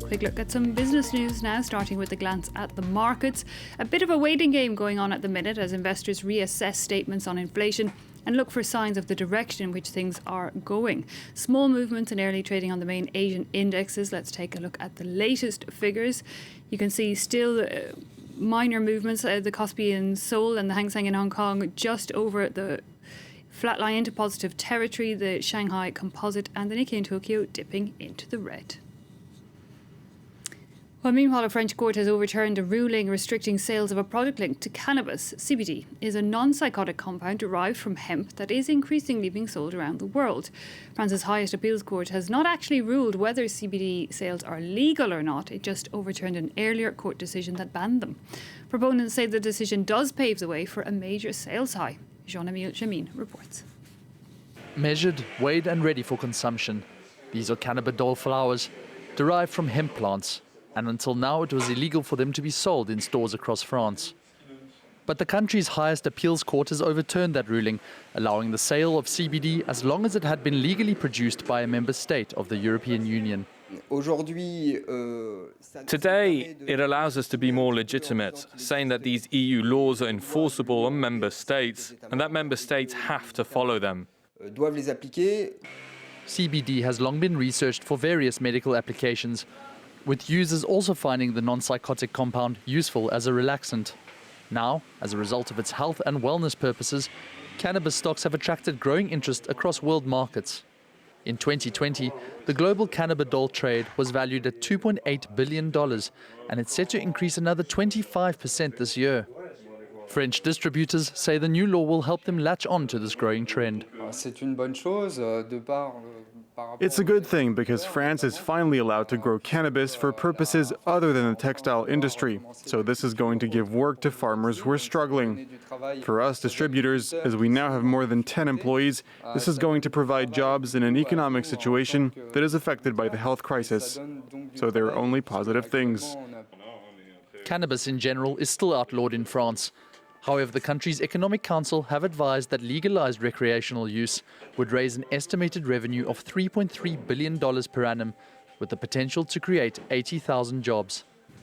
Quick look at some business news now, starting with a glance at the markets. A bit of a waiting game going on at the minute as investors reassess statements on inflation and look for signs of the direction in which things are going. Small movements in early trading on the main Asian indexes. Let's take a look at the latest figures. You can see still minor movements. The Kospi in Seoul and the Hang Seng in Hong Kong just over the flat line into positive territory. The Shanghai Composite and the Nikkei in Tokyo dipping into the red. Well, meanwhile, a French court has overturned a ruling restricting sales of a product linked to cannabis. CBD is a non-psychotic compound derived from hemp that is increasingly being sold around the world. France's highest appeals court has not actually ruled whether CBD sales are legal or not. It just overturned an earlier court decision that banned them. Proponents say the decision does pave the way for a major sales high. Jean-Emile Jamin reports. Measured, weighed and ready for consumption. These are cannabidiol flowers derived from hemp plants. And until now it was illegal for them to be sold in stores across France. But the country's highest appeals court has overturned that ruling, allowing the sale of CBD as long as it had been legally produced by a member state of the European Union. Today, it allows us to be more legitimate, saying that these EU laws are enforceable on member states and that member states have to follow them. CBD has long been researched for various medical applications, with users also finding the non-psychotic compound useful as a relaxant. Now, as a result of its health and wellness purposes, cannabis stocks have attracted growing interest across world markets. In 2020, the global cannabidiol trade was valued at $2.8 billion, and it's set to increase another 25% this year. French distributors say the new law will help them latch on to this growing trend. It's a good thing because France is finally allowed to grow cannabis for purposes other than the textile industry. So this is going to give work to farmers who are struggling. For us distributors, as we now have more than 10 employees, this is going to provide jobs in an economic situation that is affected by the health crisis. So there are only positive things. Cannabis in general is still outlawed in France. However, the country's Economic Council have advised that legalized recreational use would raise an estimated revenue of $3.3 billion per annum, with the potential to create 80,000 jobs.